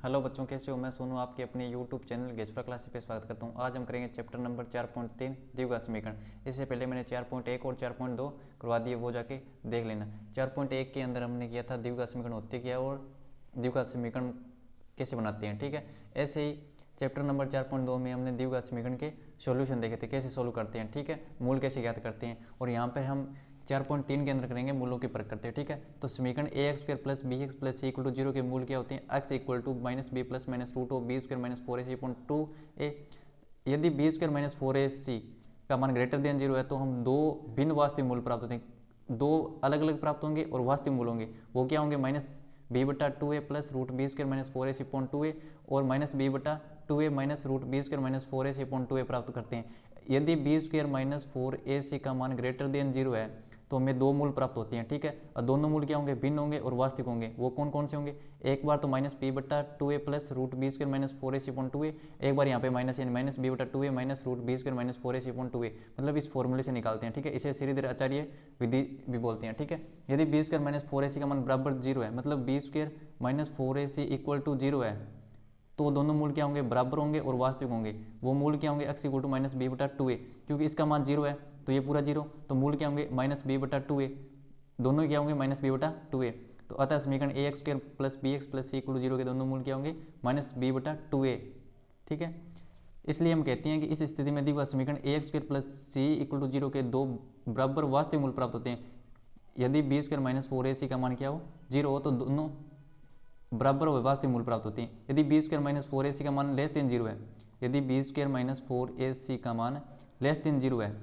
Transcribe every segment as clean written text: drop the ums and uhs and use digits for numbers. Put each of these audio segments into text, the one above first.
Hello बच्चों, कैसे हो? मैं सोनू आपके अपने यूट्यूब चैनल गेस्पर क्लासेस पे स्वागत करता हूँ। आज हम करेंगे चैप्टर नंबर 4.3 द्विघात समीकरण। इससे पहले मैंने 4.1 और 4.2 करवा दिए, वो जाके देख लेना। 4.1 के अंदर हमने किया था द्विघात समीकरण होते क्या और द्विघात समीकरण कैसे बनाते हैं, ठीक है। ऐसे ही चैप्टर नंबर 4.2 में हमने द्विघात समीकरण के सॉल्यूशन देखे थे, कैसे सोल्व करते हैं, ठीक है, मूल कैसे ज्ञात करते हैं। और यहाँ पर हम 4.3 के अंदर करेंगे मूलों की परख करते हैं, ठीक है। तो समीकरण A X square plus B x plus C equal to zero के मूल क्या होते हैं? X equal to minus B plus minus root of B square minus 4ac upon 2a। यदि बी स्क्र माइनस 4ac का मान ग्रेटर देन जीरो है तो हम दो भिन्न वास्तविक मूल प्राप्त होते हैं, दो अलग अलग प्राप्त होंगे और वास्तविक मूल होंगे। वो क्या होंगे? माइनस बी बटा 2a plus root b square minus 4ac upon 2a और माइनस बी बटा 2a minus root b square minus 4ac upon 2a प्राप्त करते हैं। यदि बी स्क्र माइनस 4ac का मान ग्रेटर देन जीरो है तो हमें दो मूल प्राप्त होती हैं, ठीक है। और दोनों मूल क्या होंगे? भिन्न होंगे और वास्तविक होंगे। वो कौन कौन से होंगे? एक बार तो माइनस बी बटा 2a plus root b square minus 4ac upon 2a, एक बार यहाँ पे माइनस यानी माइनस बी बटा 2a minus root b square minus 4ac upon 2a, मतलब इस फॉर्मूले से निकालते हैं, ठीक है। इसे श्रीधर आचार्य विधि भी बोलते हैं, ठीक है। यदि बी स्क्र माइनस 4ac का मान बराबर जीरो है, मतलब b square minus 4ac equal to zero है, तो दोनों मूल क्या होंगे? बराबर होंगे और वास्तविक होंगे। वो मूल क्या होंगे? X equal to minus b बटा 2a, क्योंकि इसका मान जीरो है तो ये पूरा जीरो, तो मूल क्या होंगे? माइनस बी बटा 2a, दोनों क्या होंगे? माइनस बी बटा 2a। तो अतः समीकरण A X square plus B x plus C equal to zero के दोनों मूल क्या होंगे? माइनस बी बटा 2a, ठीक है। इसलिए हम कहते हैं कि इस स्थिति में दिया हुआ समीकरण A X square plus C equal to zero के दो बराबर वास्तविक मूल प्राप्त होते हैं। यदि बी स्क्र माइनस 4ac का मान क्या हो? जीरो हो, तो दोनों बराबर हो वास्तविक मूल प्राप्त होती हैं। यदि बी स्क्र माइनस 4ac का मान लेस देन जीरो है, यदि बी स्क्र माइनस 4ac का मान लेस देन जीरो है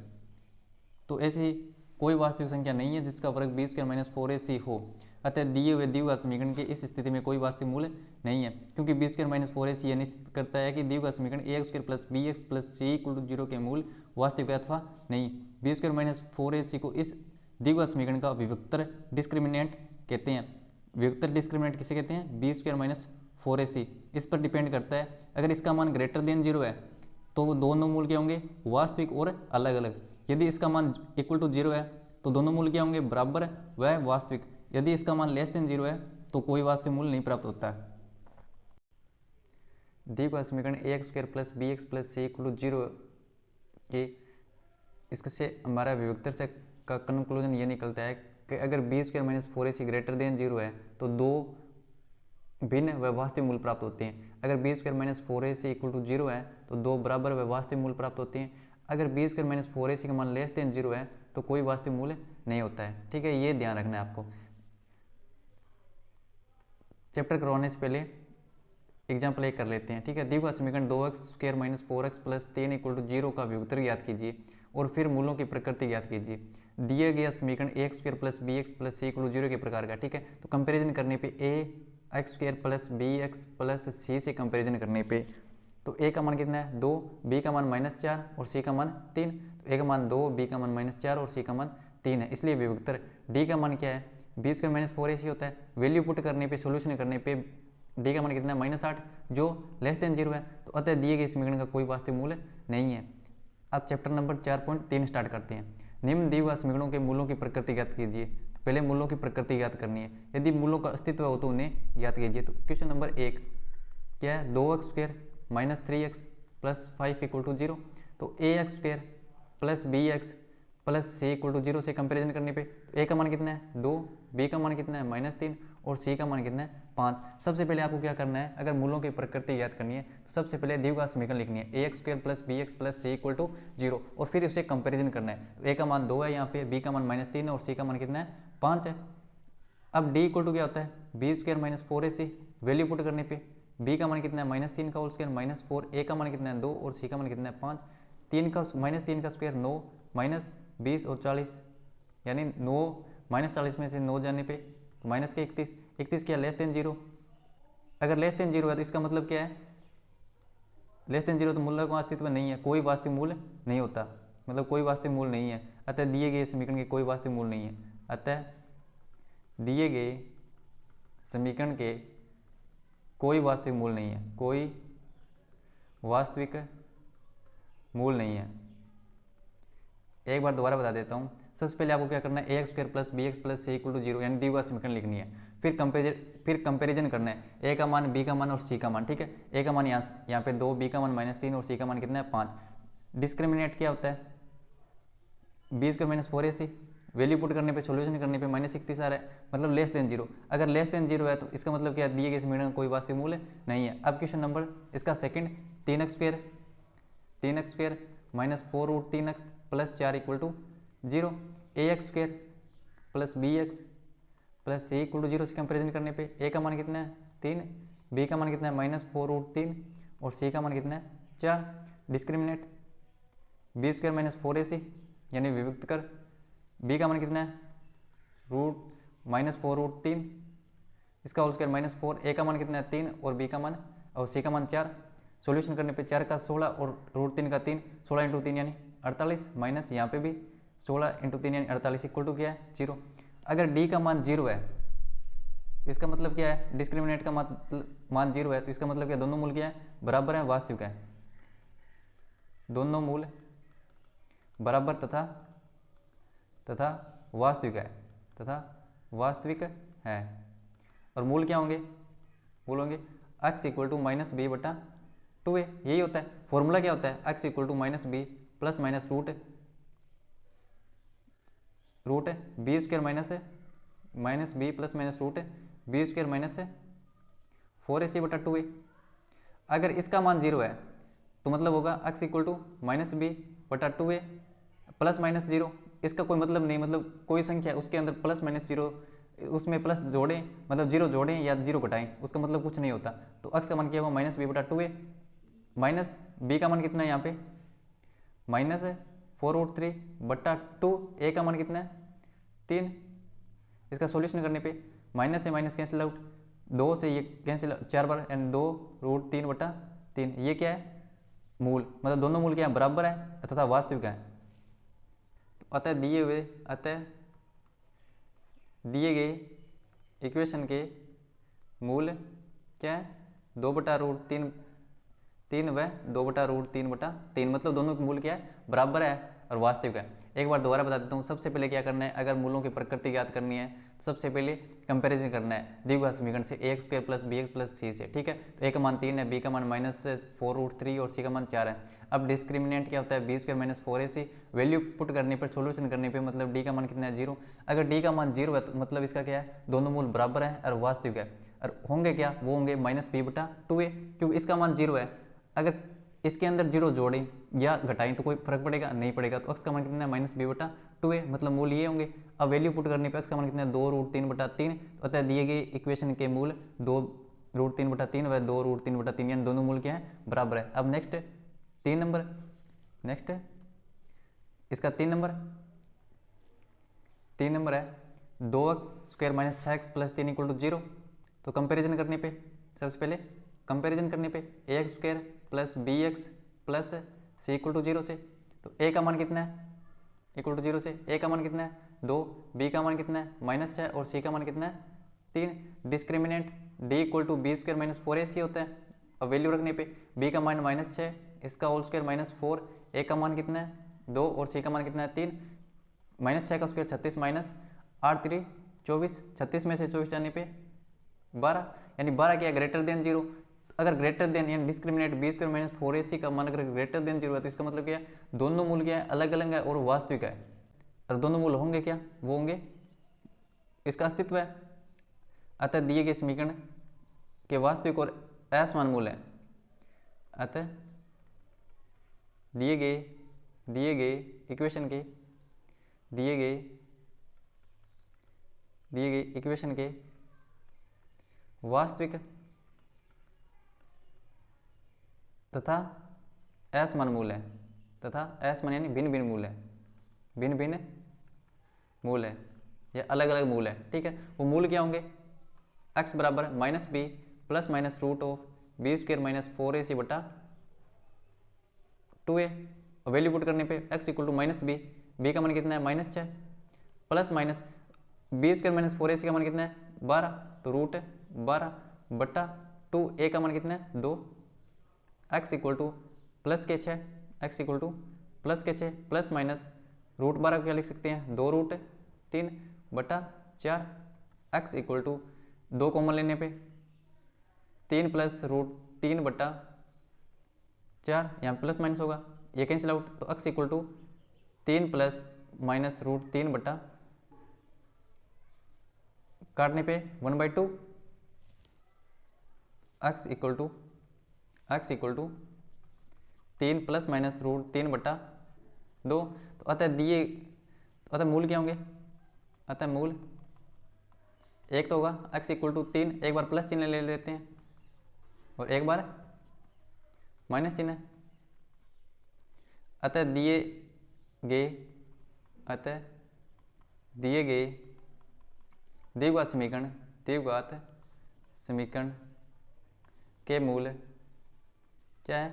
तो ऐसी कोई वास्तविक संख्या नहीं है जिसका वर्ग बी स्क्र माइनस 4ac हो। अतः दिए हुए द्विघात समीकरण के इस स्थिति में कोई वास्तविक मूल्य नहीं है, क्योंकि बी स्क्र माइनस 4ac यह निश्चित करता है कि द्विघात समीकरण A X square plus B x plus C equal to zero के मूल वास्तविक है अथवा नहीं। बी स्क्र माइनस 4ac को इस द्विघात समीकरण का विभक्तर डिस्क्रिमिनेंट कहते हैं। विभक्तर डिस्क्रिमिनेंट किसे कहते हैं? B square minus 4ac। इस पर डिपेंड करता है, अगर इसका मान ग्रेटर देन जीरो है तो दोनों मूल क्या होंगे? वास्तविक और अलग अलग। यदि इसका मान इक्वल टू जीरो है तो दोनों मूल क्या होंगे? बराबर व वास्तविक। यदि इसका मान लेस देन जीरो है तो कोई वास्तविक मूल नहीं प्राप्त होता है। द्विघात समीकरण A X square plus B x plus C equal to zero के इससे हमारा विभक्तर से का कंक्लूजन ये निकलता है कि अगर b square minus 4ac greater than zero है तो दो भिन्न व वास्तविक मूल प्राप्त होते हैं। अगर b square minus 4ac equal to zero है तो दो बराबर व वास्तविक मूल प्राप्त होते हैं। अगर बी स्क्र माइनस 4ac का मान लेस देन जीरो है तो कोई वास्तविक मूल्य नहीं होता है, ठीक है। ये ध्यान रखना है आपको। चैप्टर करवाने से पहले एग्जाम्पल एक कर लेते हैं, ठीक है। द्विघात समीकरण 2x square minus 4x plus 3 equal to zero का विभक्तर ज्ञात कीजिए और फिर मूलों की प्रकृति ज्ञात कीजिए। दिया गया समीकरण A X square plus B x plus C equal to zero के प्रकार का, ठीक है। तो कंपेरिजन करने पे A X square plus B x plus C से कंपेरिजन करने पे तो ए का मान कितना है? 2, बी का मान -4 और सी का मान 3। तो ए का मान 2, बी का मान -4 और सी का मान 3 है, इसलिए विभक्तर। डी का मान क्या है? बी स्क्र माइनस 4ac होता है। वैल्यू पुट करने पे सोल्यूशन करने पे डी का मान कितना है? -8, जो लेस देन जीरो है। तो अतः दिए गए समीकरण का कोई वास्तविक मूल्य नहीं है। अब चैप्टर नंबर 4.3 स्टार्ट करते हैं। निम्न दिए हुए समीकरणों के मूलों की प्रकृति ज्ञात कीजिए। तो पहले मूलों की प्रकृति ज्ञात करनी है। यदि मूलों का अस्तित्व हो तो उन्हें ज्ञात कीजिए। तो क्वेश्चन नंबर 1 क्या है? 2x square minus 3x plus 5 equal to zero. तो A X square plus B x plus C equal to zero से कंपेरिजन करने पे तो ए का मान कितना है? 2, बी का मान कितना है? -3 और सी का मान कितना है? 5। सबसे पहले आपको क्या करना है? अगर मूलों की प्रकृति ज्ञात करनी है तो सबसे पहले द्विघात समीकरण लिखनी है A X square plus B x plus C equal to zero और फिर उससे कंपेरिजन करना है। तो ए का मान 2 है यहाँ पे, बी का मान -3 है और सी का मान कितना है? 5 है। अब डी इक्वल टू क्या होता है? B square minus 4ac। Value put करने पे बी का मान कितना है? -3 का होल स्क्वायर -4, ए का मान कितना है? 2 और सी का मान कितना है? 5। 3 का स्क्वायर 9 -20 और 40, यानी 9 -40 में से 9 जाने पे माइनस के 31। 31 क्या? Less than zero. अगर लेस देन जीरो है तो इसका मतलब क्या है? लेस देन जीरो तो मूल्य का अस्तित्व नहीं है, कोई वास्तविक मूल्य नहीं होता, मतलब कोई वास्तविक मूल्य नहीं है। अतः दिए गए समीकरण के कोई वास्तविक मूल्य नहीं है। अतः दिए गए समीकरण के कोई वास्तविक मूल नहीं है, कोई वास्तविक मूल नहीं है। एक बार दोबारा बता देता हूँ। सबसे पहले आपको क्या करना है, A x square plus B x plus C equal to 0 यानी द्विघात समीकरण लिखनी है। फिर कंपेरिजन करना है, ए का मान, बी का मान और सी का मान, ठीक है। ए का मान यहाँ पे 2, बी का मान -3 और सी का मान कितना है 5। डिस्क्रिमिनेट क्या होता है, b square minus 4ac, value put करने पे सोल्यूशन करने पे -31 आ रहा है, मतलब लेस देन 0। अगर लेस देन 0 है तो इसका मतलब क्या, दिए गए समीकरण का कोई वास्तविक मूल्य नहीं है। अब क्वेश्चन नंबर इसका second, 3x square minus 4√3x plus 4 equal to 0, a x square plus B x plus C equal to 0 से कंपेरिजन करने पे ए का मान कितना है 3, बी का मान कितना है -4√3 और सी का मान कितना है 4। Discriminate b square minus 4ac यानी विभक्त कर, बी का मान कितना है -4√3 इसका होल स्क्वायर -4, ए का मान कितना है 3 और बी का मान और सी का मान 4। सॉल्यूशन करने पे 4 का 16 और √3 का 3, 16 × 3 यानी 48 माइनस यहाँ पे भी 16 × 3 यानी 48 इक्वल टू क्या है 0। अगर डी का मान 0 है इसका मतलब क्या है, डिस्क्रिमिनेट का मान 0 है तो इसका मतलब क्या, दोनों मूल क्या है बराबर है, वास्तविक है, दोनों मूल बराबर तथा वास्तविक है। और मूल क्या होंगे, मूल होंगे x इक्वल टू -b/2a, यही होता है फॉर्मूला। क्या होता है, x equal to -b plus minus root b square minus B plus minus root b square minus 4ac/2a। अगर इसका मान 0 है तो मतलब होगा x equal to -b/2a plus minus 0। इसका कोई मतलब नहीं, मतलब कोई संख्या उसके अंदर प्लस माइनस 0 उसमें प्लस जोड़ें मतलब 0 जोड़ें या 0 घटाएं उसका मतलब कुछ नहीं होता। तो x का मान क्या होगा -b/2a, माइनस b का मान कितना है यहाँ पे -4√3/2, a का मान कितना है 3। इसका सॉल्यूशन करने पे माइनस से माइनस कैंसिल आउट, 2 से ये कैंसिल 4 बार एंड 2√3/3, ये क्या है मूल, मतलब दोनों मूल क्या है बराबर है तथा वास्तविक है। तो अतः दिए गए इक्वेशन के मूल क्या है 2/√3 व 2/√3/3, मतलब दोनों के मूल क्या है बराबर है और वास्तविक है। एक बार दोबारा बता देता हूँ, सबसे पहले क्या करना है, अगर मूलों की प्रकृति ज्ञात करनी है तो सबसे पहले कंपैरिजन करना है द्विघात समीकरण से, A x square plus B x plus C से, ठीक है। तो ए का मान 3 है, बी का मान -4√3 और सी का मान 4 है। अब डिस्क्रिमिनेंट क्या होता है, b square minus 4ac, value put करने पर सोल्यूशन करने पे मतलब डी का मान कितना है 0। अगर डी का मान 0 है तो मतलब इसका क्या है, दोनों मूल बराबर है और वास्तविक है। और होंगे क्या, वो होंगे -b/2a, क्योंकि इसका मान 0 है। अगर इसके अंदर 0 जोड़ें या घटाएं तो कोई फर्क पड़ेगा नहीं पड़ेगा। तो x का मान कितना है -b/2a, मतलब मूल ये होंगे। अब वैल्यू पुट करने पे x का मान कितना है 2√3/3, तो अतः दिए गए इक्वेशन के मूल 2√3/3 व 2√3/3 यानी दोनों मूल क्या है बराबर है। अब नेक्स्ट 3 नंबर, नेक्स्ट इसका 3 नंबर है 2x square minus 6x plus 3 equal to 0। तो कंपेरिजन करने पे सबसे पहले कंपेरिजन करने पे A x square plus B x plus C equal to 0 से, तो ए का मान कितना है इक्वल टू 0 से, ए का मान कितना है 2, बी का मान कितना है -6 और सी का मान कितना है 3। Discriminant D equal to b square minus 4ac होता है। अब वैल्यू रखने पे बी का मान -6 इसका होल स्क्वायर -4, ए का मान कितना है 2 और सी का मान कितना है 3। -6 का स्क्वायर 36 -8 3 24, 36 में से 24 जाने पे 12, यानी 12 क्या है ग्रेटर देन 0। अगर ग्रेटर देन यानी discriminant b square minus 4ac का मान अगर ग्रेटर देन 0 है तो इसका मतलब क्या है, दोनों मूल क्या है अलग अलग है और वास्तविक है। और दोनों मूल होंगे क्या, वो होंगे इसका अस्तित्व है। अतः दिए गए समीकरण के वास्तविक और असमान मूल है। अतः दिए गए इक्वेशन के वास्तविक तथा असमान मूल है, तथा असमान यानी भिन्न भिन्न मूल है या अलग अलग मूल है, ठीक है। वो मूल क्या होंगे, x बराबर -b plus minus root of b square minus 4ac/2a। Value put करने पे x equal to -b, b का मान कितना है -6 plus minus b square minus 4ac का मान कितना है 12, तो √12/2, a का मान कितना है 2, x equal two plus k 6 plus minus root 12 को क्या लिख सकते हैं, 2√3/4। x इक्वल टू 2 कॉमन लेने पे 3 प्लस √3/4, यहाँ प्लस माइनस होगा, ये कैंसिल आउट, तो x equal to 3 plus minus √3 काटने पे 1/2, x equal to 3 plus minus √3/2। तो अतः मूल क्या होंगे, अतः मूल एक तो होगा, x इक्वल टू 3, एक बार प्लस चिन्ह ले लेते हैं और एक बार माइनस चिन्ह। अतः दिए गए द्विघात समीकरण के मूल क्या है,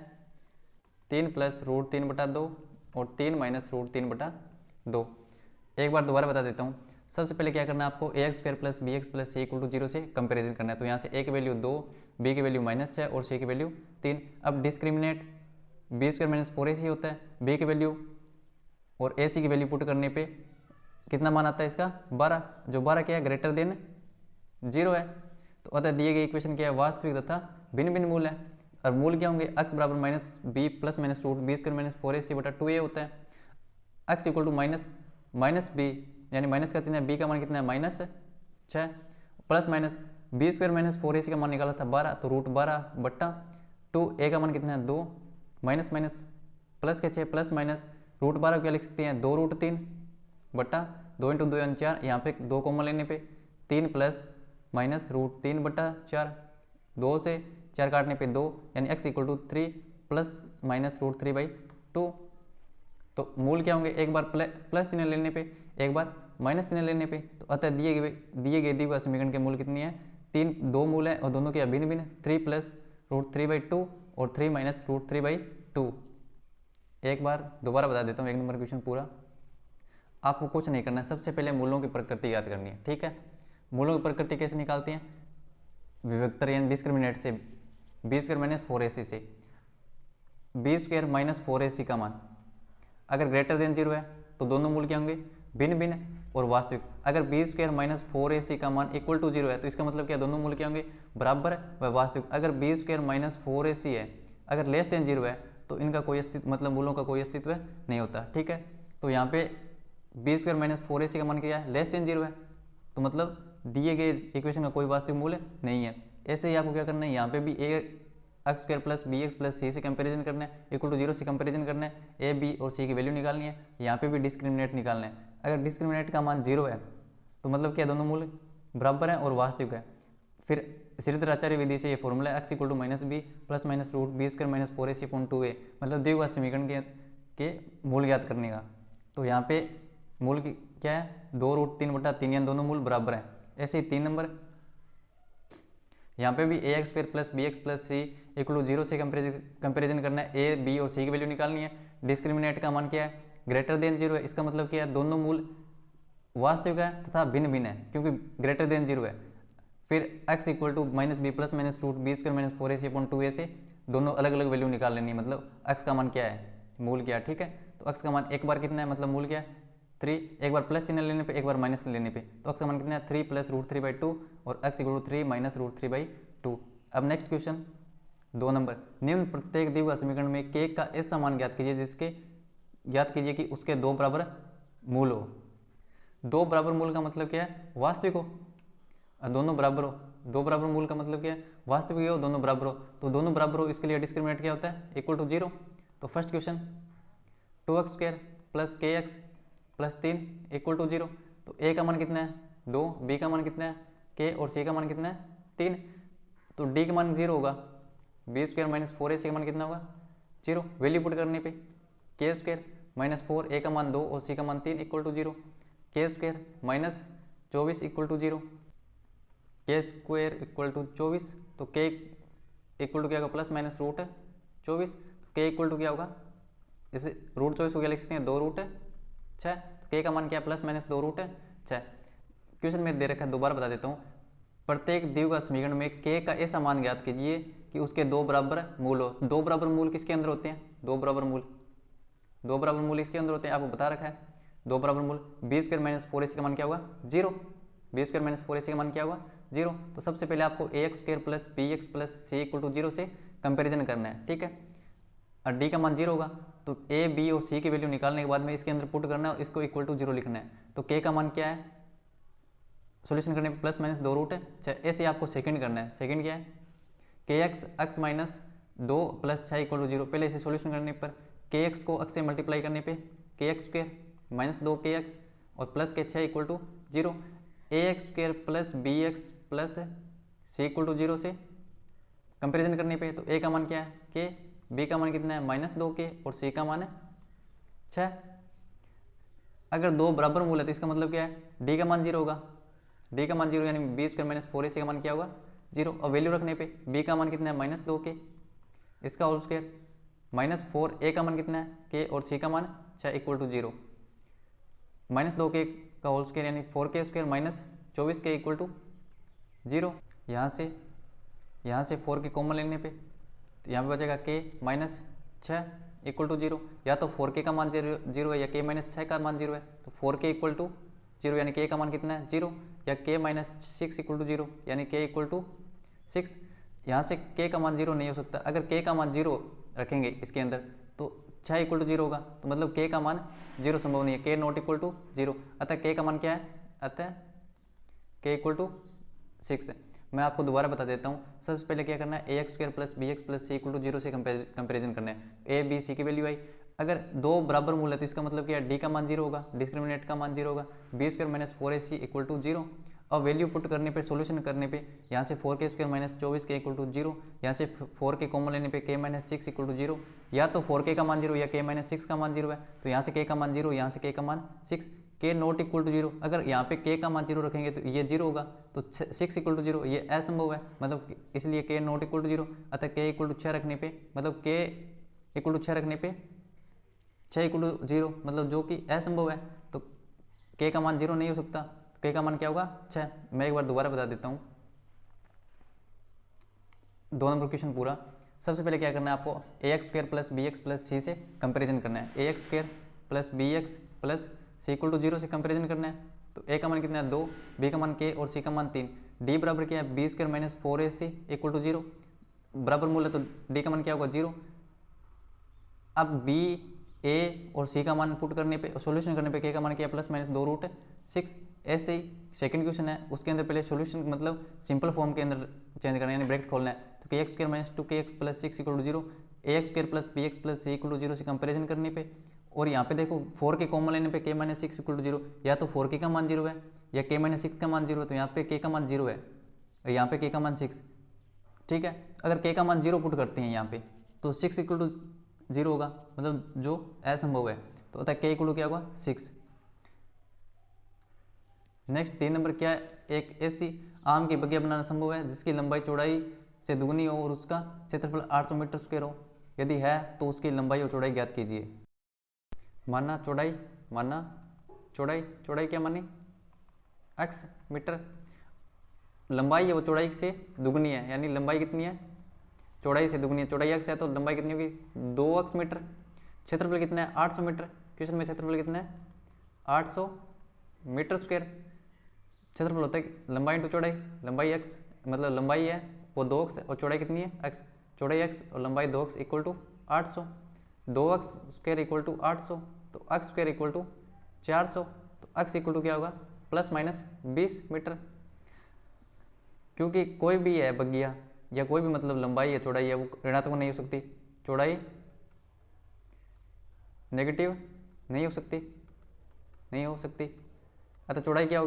3 प्लस √3/2 और 3 माइनस √3/2। एक बार दोबारा बता देता हूँ। सबसे पहले क्या करना है आपको, ax² plus bx plus c equal to 0 से कंपेरिजन करना है। तो यहाँ से a की वैल्यू 2, b की वैल्यू -6 और c की वैल्यू 3। अब डिस्क्रिमिनेट b² माइनस 4ac होता है, b की वैल्यू और ac की वैल्यू पुट करने पे कितना मान आता है इसका, 12, जो 12 क्या है, ग्रेटर देन 0 है। तो अतः दिए गए इक्वेशन क्या है, वास्तविक तथा भिन्न भिन्न मूल है। और मूल क्या होंगे, x बराबर -b plus minus √b² minus 4ac/2a होता है। x equal to minus b यानी माइनस का चिन्ह है, b का मान कितना है, -6, plus minus b² minus 4ac का मान निकाला था 12, तो √12/2, a का मान कितना है 2, minus minus plus k 6 plus minus √12 को क्या लिख सकते हैं, 2√3/2 × 2 यानी 4, यहाँ पे 2 कॉमन लेने पे 3 प्लस माइनस √3/4, 2 से 4 काटने पे 2 यानी x equal to 3 plus minus √3/2। तो मूल क्या होंगे, एक बार प्लस चिन्ह लेने पे, एक बार माइनस चिन्ह लेने पे। तो अतः दिए गए द्विघात समीकरण के मूल कितनी है, 2 मूल है और दोनों के भिन्न भिन्न, 3 प्लस √3/2 और 3 माइनस √3/2। एक बार दोबारा बता देता हूँ, 1 नंबर क्वेश्चन पूरा। आपको कुछ नहीं करना है, सबसे पहले मूलों की प्रकृति याद करनी है, ठीक है। मूलों की प्रकृति कैसे निकालते हैं, विभक्तर यानी डिस्क्रिमिनेट से, b² माइनस 4ac से। b² माइनस 4ac का मान अगर ग्रेटर देन 0 है तो दोनों मूल क्या होंगे, भिन्न भिन्न और वास्तविक। अगर b² माइनस 4ac का मान इक्वल टू 0 है तो इसका मतलब क्या, दोनों मूल क्या होंगे, बराबर व वास्तविक। अगर b² माइनस 4ac है, अगर लेस देन 0 है तो इनका कोई अस्तित्व, मतलब मूलों का कोई अस्तित्व नहीं होता, ठीक है। तो यहाँ पे b² माइनस 4ac का मान क्या है, लेस देन 0 है, तो मतलब दिए गए इक्वेशन का कोई वास्तविक मूल्य नहीं है। ऐसे ही आपको क्या करना है, यहाँ पे भी x² plus bx plus c से कंपेरिजन करना है, इक्वल टू 0 से कंपेरिजन करना है, a b और c की वैल्यू निकालनी है। यहाँ पे भी डिस्क्रिमिनेट निकालना है। अगर डिस्क्रिमिनेट का मान 0 है तो मतलब क्या, दोनों मूल बराबर है और वास्तविक है। फिर श्रीधराचार्य विधि से ये formula x equal to -b plus minus √b² minus 4ac/2a, मतलब द्विघात समीकरण के मूल ज्ञात करने का। तो यहाँ पे मूल क्या है, 2√3/3 यानी दोनों मूल बराबर है। ऐसे ही 3 नंबर, यहाँ पे भी ax² plus bx plus c equal to 0 से कंपेरिजन करना है, a b और c की वैल्यू निकालनी है। डिस्क्रिमिनेट का मान क्या है, ग्रेटर देन 0 है, इसका मतलब क्या है, दोनों मूल वास्तविक है तथा भिन्न भिन्न है, क्योंकि ग्रेटर देन 0 है। फिर x equal to -b plus minus √b² minus 4ac/2a से दोनों अलग अलग वैल्यू निकाल लेनी है, मतलब x का मान क्या है, मूल क्या है, ठीक है। तो x का मान एक बार कितना है, मतलब मूल क्या है 3, एक बार प्लस चिन्ह लेने पे, एक बार माइनस लेने पे, तो x का मान कितना है 3 प्लस √3/2 और x इक्वल टू 3 माइनस √3/2। अब नेक्स्ट क्वेश्चन 2 नंबर, निम्न प्रत्येक द्विघात समीकरण में k का ऐसा मान ज्ञात कीजिए कि उसके 2 बराबर मूल हो। 2 बराबर मूल का मतलब क्या है, वास्तविक हो, दोनों बराबर हो। 2 बराबर मूल का मतलब क्या है, वास्तविक हो, दोनों बराबर हो। तो दोनों बराबर हो, इसके लिए डिस्क्रिमिनेट क्या होता है, इक्वल टू 0। तो first question 2x² plus kx plus 3 equal to 0। तो a का मान कितना है 2, b का मान कितना है k और c का मान कितना है 3। तो d का मान 0 होगा, b² माइनस 4ac का मान कितना होगा 0। वैल्यू पुट करने पे k² माइनस 4, a का मान 2 और c का मान 3 equal to 0। k² minus 24 equal to 0, k² equal to 24। तो k इक्वल टू क्या होगा, प्लस माइनस √24। तो k इक्वल टू क्या होगा, जैसे √24 को क्या लिख सकते हैं, 2√6। तो k का मान क्या है, प्लस माइनस 2√6। क्वेश्चन में दे रखा है, दोबारा बता देता हूँ। प्रत्येक द्विघात समीकरण में k का ऐसा मान ज्ञात कीजिए कि उसके 2 बराबर मूल हो। 2 बराबर मूल किसके अंदर होते हैं, 2 बराबर मूल इसके अंदर होते हैं, आपको बता रखा है। दो बराबर मूल, बी स्क्वायर माइनस 4ac का मान क्या होगा 0, बी स्क्वायर माइनस 4ac का मान क्या होगा 0। तो सबसे पहले आपको ax square plus B x plus C equal to 0 से कंपेरिजन करना है, ठीक है। और डी का मान 0 होगा तो ए बी और सी की वैल्यू निकालने के बाद में इसके अंदर पुट करना है और इसको इक्वल टू 0 लिखना है। तो के का मान क्या है, सॉल्यूशन करने पे प्लस माइनस 2 रूट है 6, ऐसे आपको सेकंड करना है। सेकंड क्या है, k x x minus 2 plus 6 equal to 0। पहले इसे सॉल्यूशन करने पर के एक्स को एक्स से मल्टीप्लाई करने पे के एक्स स्क्वायर माइनस 2 के एक्स और plus k 6 equal to 0। A x square plus B x plus C equal to 0 से कंपेरिजन करने पे तो ए का मान क्या है के, बी का मान कितना है माइनस 2 के और सी का मान है 6। अगर दो बराबर मूल है तो इसका मतलब क्या है, डी का मान 0 होगा, डी का मान 0 यानी बी स्क्वायर माइनस 4ac का मान क्या होगा 0। और वैल्यू रखने पे बी का मान कितना है माइनस 2 के, इसका होल स्क्वायर माइनस 4a का मान कितना है के और सी का मान 6 इक्वल टू 0। माइनस 2k का होल स्क्वायर यानी 4k square minus 24k equal to 0। यहाँ से 4 के कॉमन लेने पे तो यहाँ पे बचेगा k माइनस 6 इक्वल टू 0। या तो 4k का मान 0 है या k माइनस 6 का मान 0 है, तो 4k इक्वल टू 0 यानी k का मान कितना है 0, या k माइनस 6 इक्वल टू 0 यानी k इक्वल टू 6। यहाँ से k का मान 0 नहीं हो सकता, अगर k का मान 0 रखेंगे इसके अंदर तो 6 इक्वल टू 0 होगा, तो मतलब k का मान 0 संभव नहीं है, k नॉट इक्वल टू 0। अतः k का मान क्या है, अतः k इक्वल टू 6 है। मैं आपको दोबारा बता देता हूँ। सबसे पहले क्या करना है, A x square plus B x plus C equal to 0 से कंपेरिजन करना है। ए बी सी की वैल्यू आई, अगर दो बराबर मूल है तो इसका मतलब क्या है, डी का मान 0 होगा, डिस्क्रिमिनेंट का मान 0 होगा, b square minus 4ac equal to 0। और वैल्यू पुट करने पे सोल्यूशन करने पे यहाँ से 4k square minus 24k equal to 0, यहाँ से 4k कॉमन लेने पे k माइनस 6 इक्वल टू 0। या तो 4k का मान 0 या k माइनस 6 का मान 0 है, तो यहाँ से k का मान 0, यहाँ से k का मान 6, k नॉट इक्वल टू 0। अगर यहाँ पे k का मान 0 रखेंगे तो ये 0 होगा, तो 6 इक्वल टू 0 ये असंभव है, मतलब इसलिए k नॉट इक्वल टू 0। अतः k इक्वल टू 6 रखने पे मतलब k इक्वल टू 6 रखने पे 6 इक्वल टू 0 मतलब जो कि असंभव है, तो k का मान 0 नहीं हो सकता, k का मान क्या होगा 6। मैं एक बार दोबारा बता देता हूँ 2 नंबर क्वेश्चन पूरा। सबसे पहले क्या करना है आपको, A x square plus B x plus C से कंपेरिजन करना है। A x square plus B x plus C equal to 0 से कंपेरिजन करना है। तो ए का मान कितना है 2, बी का मान k और सी का मान 3। डी बराबर क्या है, b square minus 4ac equal to 0, बराबर मूल है तो डी का मान क्या होगा 0। अब बी ए और सी का मान पुट करने पे सॉल्यूशन करने पे k का मान क्या है प्लस माइनस 2 रूट 6। ऐसे ही सेकंड क्वेश्चन है, उसके अंदर पहले सॉल्यूशन मतलब सिंपल फॉर्म के अंदर चेंज करना है यानी ब्रैकेट खोलना है। तो k x square minus 2kx plus 6 equal to 0, a x square plus B x plus C equal to 0 से कंपेरिजन करने पे, और यहाँ पे देखो 4 के कॉमन लेने पे k माइनस 6 इक्वल टू 0, या तो 4k का मान 0 है या k माइनस 6 का मान 0 है, तो यहाँ पे k का मान 0 है और यहाँ पे k का मान 6, ठीक है। अगर k का मान 0 पुट करते हैं यहाँ पे तो 6 इक्वल टू 0 होगा, मतलब जो असंभव है, तो अतः k इक्वल टू क्या होगा 6। नेक्स्ट 3 नंबर क्या है, एक ऐसी आम की बगिया बनाना संभव है जिसकी लंबाई चौड़ाई से दुगनी हो और उसका क्षेत्रफल 800 मीटर स्क्वायर हो, यदि है तो उसकी लंबाई और चौड़ाई ज्ञात कीजिए। मानना चौड़ाई चौड़ाई क्या मानी x मीटर, लंबाई है वो चौड़ाई से दुगनी है, यानी लंबाई कितनी है चौड़ाई से दुगनी है, चौड़ाई x है तो लंबाई कितनी होगी 2x मीटर। क्षेत्रफल कितना है 800 मीटर, क्वेश्चन में क्षेत्रफल कितना है 800 मीटर स्क्वायर। क्षेत्रफल होता है लंबाई इंटू चौड़ाई, लंबाई x मतलब लंबाई है वो 2x है और चौड़ाई कितनी है x, चौड़ाई x और लंबाई 2x equal to 800, 2x square equal to 800, तो x स्क्वायर इक्वल टू 400, तो x इक्वल टू क्या होगा प्लस माइनस 20 मीटर। क्योंकि कोई भी है बगिया या कोई भी मतलब लंबाई है चौड़ाई है वो ऋणात्मक नहीं हो सकती, चौड़ाई नेगेटिव नहीं हो सकती। अतः चौड़ाई क्या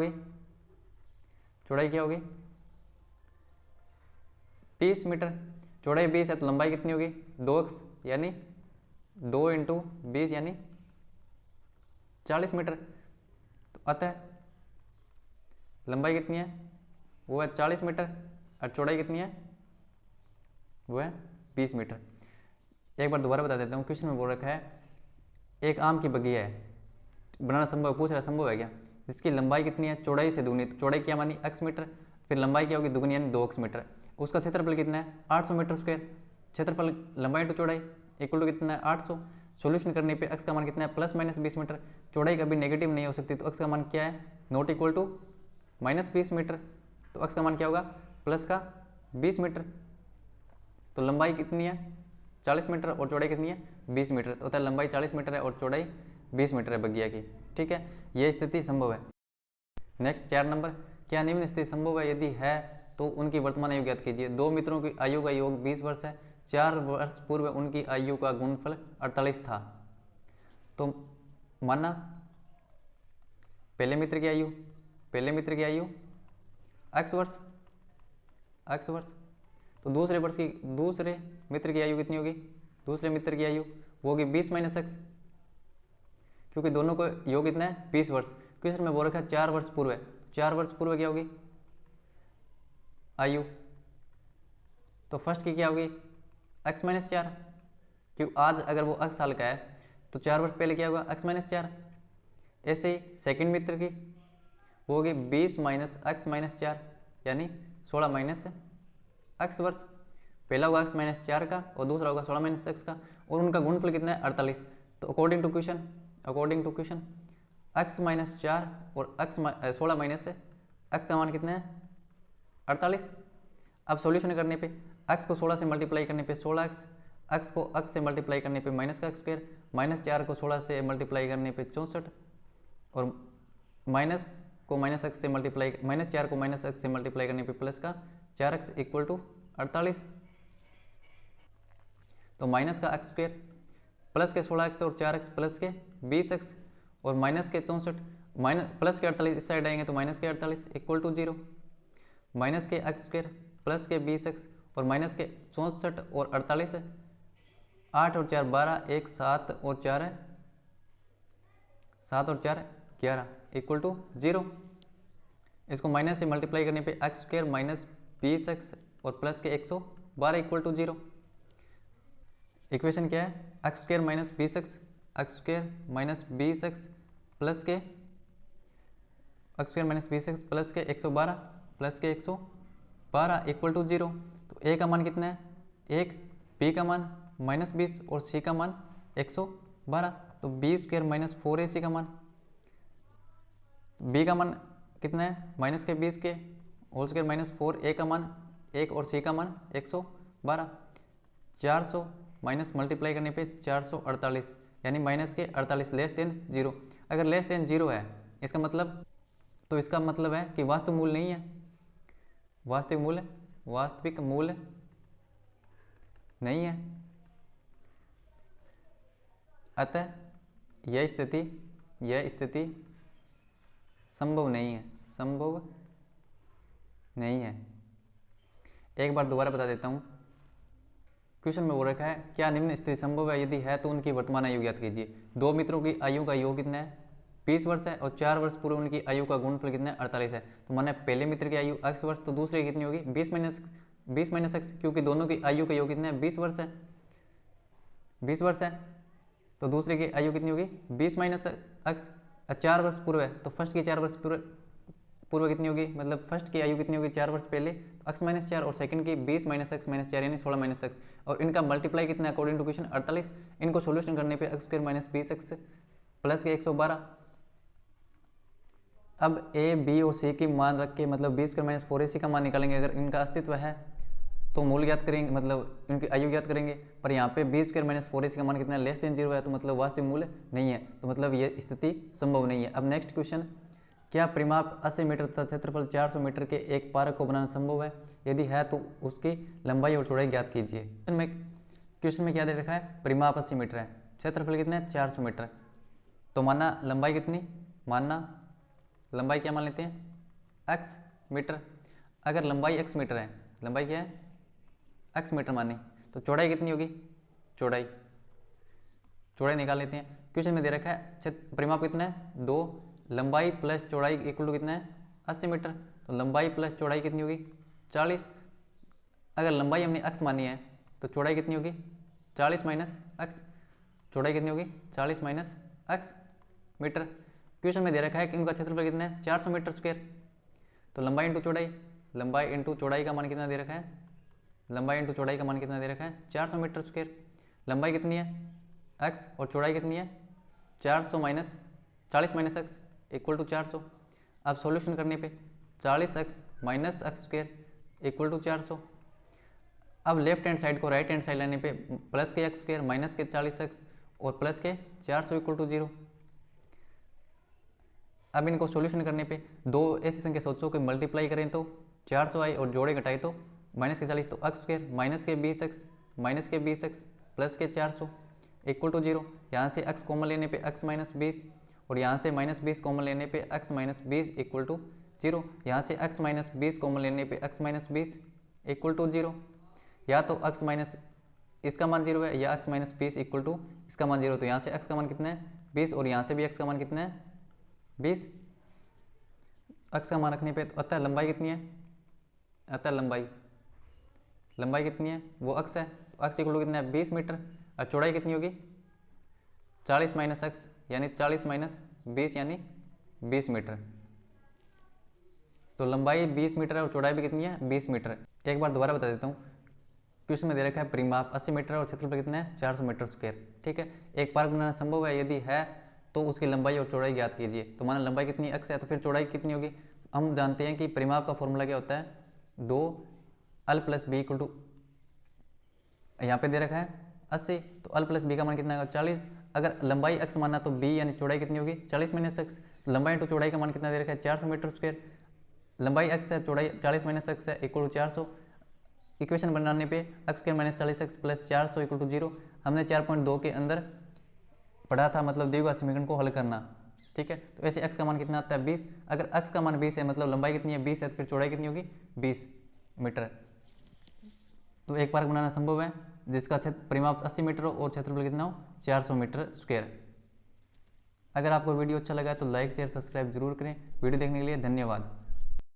होगी 20 मीटर, चौड़ाई 20 है तो लंबाई कितनी होगी 2x यानी 2 इंटू 20 यानी 40 मीटर। तो अतः लंबाई कितनी है वो है 40 मीटर और चौड़ाई कितनी है वो है 20 मीटर। एक बार दोबारा बता देता हूँ, क्वेश्चन में बोल रखा है एक आम की बगिया है बनाना संभव, पूछ रहा संभव है क्या, जिसकी लंबाई कितनी है चौड़ाई से दुगनी, तो चौड़ाई क्या मानी x मीटर, फिर लंबाई क्या होगी दुगनी यानी 2x मीटर, उसका क्षेत्रफल कितना है 800 मीटर स्क्वायर। क्षेत्रफल लंबाई टू चौड़ाई इक्वल टू कितना है 800, सॉल्यूशन करने पे x का मान कितना है प्लस माइनस 20 मीटर। चौड़ाई कभी नेगेटिव नहीं हो सकती, तो x का मान क्या है not equal to minus 20 metre, तो x का मान क्या होगा प्लस का 20 मीटर। तो लंबाई कितनी है 40 मीटर और चौड़ाई कितनी है 20 मीटर, तो होता है लंबाई 40 मीटर है और चौड़ाई 20 मीटर है बगिया की। ठीक है, यह स्थिति संभव है। नेक्स्ट 4 नंबर, क्या निम्न स्थिति संभव है, यदि है तो उनकी वर्तमान आयु ज्ञात कीजिए। दो मित्रों की आयु का योग 20 वर्ष है, 4 वर्ष पूर्व उनकी आयु का गुणनफल 48 था। तो माना पहले मित्र की आयु x वर्ष, तो दूसरे मित्र की आयु कितनी होगी, दूसरे मित्र की आयु वो होगी 20 माइनस एक्स, क्योंकि दोनों को योग कितना है 20 वर्ष। क्वेश्चन में बोल रखा है 4 वर्ष पूर्व है, 4 वर्ष पूर्व क्या होगी आयु, तो फर्स्ट की क्या होगी x माइनस 4, क्यों आज अगर वो x साल का है तो 4 वर्ष पहले क्या होगा x माइनस 4। ऐसे ही सेकंड मित्र की वो होगी 20 माइनस x माइनस 4 यानी 16 माइनस x वर्ष। पहला होगा x माइनस 4 का और दूसरा होगा 16 माइनस x का, और उनका गुणनफल कितना है 48। तो अकॉर्डिंग टू क्वेश्चन x माइनस 4 और 16 माइनस x का मान कितना है 48। अब सॉल्यूशन करने पे x को 16 से मल्टीप्लाई करने पे 16x, x को x से मल्टीप्लाई करने पे माइनस का स्क्वायर, माइनस 4 को 16 से मल्टीप्लाई करने पे 64, और माइनस 4 को माइनस x से मल्टीप्लाई करने पे प्लस का 4x इक्वल टू 48। तो माइनस का x स्क्वायर प्लस के 16x और 4x प्लस के 20x और माइनस के 64 प्लस के 48 इस साइड आएंगे तो माइनस के 48 इक्वल टू 0, माइनस के x स्क्वायर प्लस के 20x और माइनस के 64 और 48 है, 8 और 4 12, 1 7 और 4 है 7 और 4 11 इक्वल टू 0। इसको माइनस से मल्टीप्लाई करने पे x स्क्वायर माइनस 20x और प्लस के 112 इक्वल टू 0। इक्वेशन क्या है x square minus 20x plus के प्लस के 112 प्लस के 112 इक्वल टू 0। तो a का मान कितना है 1, b का मान माइनस 20 और c का मान 112, तो b स्क्वायर माइनस 4ac का मान, b का मान कितना है माइनस के 20 के होल स्क्वायर माइनस 4, a का मान 1 और c का मान 112, 400 माइनस मल्टीप्लाई करने पे 448 यानी माइनस के 48 लेस देन 0। अगर लेस देन 0 है इसका मतलब है कि वास्तविक मूल्य नहीं है, वास्तविक मूल्य नहीं है। अतः यह स्थिति संभव नहीं है। एक बार दोबारा बता देता हूँ, क्वेश्चन में वो रखा है क्या निम्न स्थिति संभव है, यदि है तो उनकी वर्तमान आयु ज्ञात कीजिए। दो मित्रों की आयु का योग कितना है 20 वर्ष है और 4 वर्ष पूर्व उनकी आयु का गुणनफल कितना है 48 है। तो माने पहले मित्र की आयु x वर्ष, तो दूसरे की कितनी होगी 20 माइनस x, क्योंकि दोनों की आयु का योग कितना है 20 वर्ष है, तो दूसरे की आयु कितनी होगी 20 माइनस x। 4 वर्ष पूर्व है तो फर्स्ट की 4 वर्ष पूर्व कितनी होगी, मतलब फर्स्ट की आयु कितनी होगी 4 वर्ष पहले तो x माइनस 4, और सेकंड की 20 माइनस x माइनस 4 यानी 16 माइनस x, और इनका मल्टीप्लाई कितना है अकॉर्डिंग टू क्वेश्चन 48। इनको सॉल्यूशन करने पे x square minus 20x plus के 112। अब a b और c की मान रख के मतलब 20 स्क्वायर माइनस 4ac का मान निकालेंगे। अगर इनका अस्तित्व है तो मूल ज्ञात करेंगे, मतलब इनकी आयु ज्ञात करेंगे, पर यहाँ पे 20 स्क्वायर माइनस 4ac का मान कितना है लेस देन 0 है, तो मतलब वास्तविक मूल्य नहीं है, तो मतलब ये स्थिति संभव नहीं है। अब नेक्स्ट क्वेश्चन, क्या परिमाप 80 मीटर तथा क्षेत्रफल 400 मीटर के एक पार्क को बनाना संभव है, यदि है तो उसकी लंबाई और चौड़ाई ज्ञात कीजिए। क्वेश्चन में क्या दे रखा है परिमाप 80 मीटर है, क्षेत्रफल कितना है 400 मीटर, तो माना लंबाई कितनी, लंबाई क्या मान लेते हैं x मीटर। अगर लंबाई x मीटर है, लंबाई क्या है x मीटर माने, तो चौड़ाई कितनी होगी, चौड़ाई निकाल लेते हैं। क्वेश्चन में दे रखा है परिमाप कितना है 2, लंबाई प्लस चौड़ाई इक्वल टू कितना है 80 मीटर, तो लंबाई प्लस चौड़ाई कितनी होगी 40। अगर लंबाई हमने x मानी है तो चौड़ाई कितनी होगी 40 माइनस x, चौड़ाई कितनी होगी 40 माइनस x मीटर। क्वेश्चन में दे रखा है कि उनका क्षेत्रफल कितना है 400 मीटर स्क्वायर, तो लंबाई इंटू चौड़ाई का मान कितना दे रखा है, 400 मीटर स्क्वायर। लंबाई कितनी है एक्स और चौड़ाई कितनी है 400 minus 40 minus x equal to 400। अब सॉल्यूशन करने पे 40x minus x square equal to 400। अब लेफ्ट हैंड साइड को राइट हैंड साइड लाने पे प्लस के एक्स स्क्वायर माइनस के 40x और प्लस के 400 इक्वल टू 0। अब इनको सॉल्यूशन करने पे दो ऐसी संख्या सोचो कि मल्टीप्लाई करें तो 400 आई और जोड़े घटाए तो माइनस के 40, तो एक्स स्क्वायर माइनस के 20x माइनस के 20x प्लस के 400 इक्वल टू 0। यहाँ से x कॉमन लेने पे x माइनस 20 और यहाँ से माइनस 20 कॉमन लेने पे x माइनस 20 इक्वल टू 0। यहाँ से x माइनस 20 कॉमन लेने पे x माइनस 20 इक्वल टू 0। या तो x माइनस इसका मान 0 है या x माइनस 20 इक्वल टू इसका मान 0। तो यहाँ से x का मान कितना है 20 और यहाँ से भी x का मान कितना है 20। x का मान रखने पे तो अतः लंबाई कितनी है, अतः लंबाई कितनी है वो x है, तो x इक्वल टू कितना है 20 मीटर और चौड़ाई कितनी होगी 40 माइनस एक्स यानी 40 माइनस 20 यानी 20 मीटर। तो लंबाई 20 मीटर है और चौड़ाई भी कितनी है 20 मीटर। एक बार दोबारा बता देता हूँ, क्वेश्चन में दे रखा है परिमाप 80 मीटर और क्षेत्रफल कितना है 400 मीटर स्क्वायर। ठीक है, एक पार्क बनाना संभव है, यदि है तो उसकी लंबाई और चौड़ाई ज्ञात कीजिए। तो माना लंबाई कितनी x है तो फिर चौड़ाई कितनी होगी। हम जानते हैं कि परिमाप का फॉर्मूला क्या होता है 2l plus B equal to, यहाँ पे दे रखा है 80 तो l प्लस बी का मान कितना होगा 40। अगर लंबाई x माना तो b यानी चौड़ाई कितनी होगी 40 माइनस एक्स। लंबाई टू चौड़ाई का मान कितना दे रखा है 400 मीटर स्क्वायर। लंबाई x है चौड़ाई 40 माइनस एक्स है इक्वल टू 400। इक्वेशन बनाने पे x square minus 40x plus 400 equal to 0। हमने 4.2 के अंदर पढ़ा था, मतलब द्विघात समीकरण को हल करना। ठीक है, तो ऐसे x का मान कितना आता है 20। अगर x का मान 20 है मतलब लंबाई कितनी है 20 है तो फिर चौड़ाई कितनी होगी 20 मीटर। तो एक पार्क बनाना संभव है जिसका क्षेत्र परिमाप 80 मीटर हो और क्षेत्रफल कितना हो 400 मीटर स्क्वायर। अगर आपको वीडियो अच्छा लगा है तो लाइक शेयर सब्सक्राइब जरूर करें। वीडियो देखने के लिए धन्यवाद।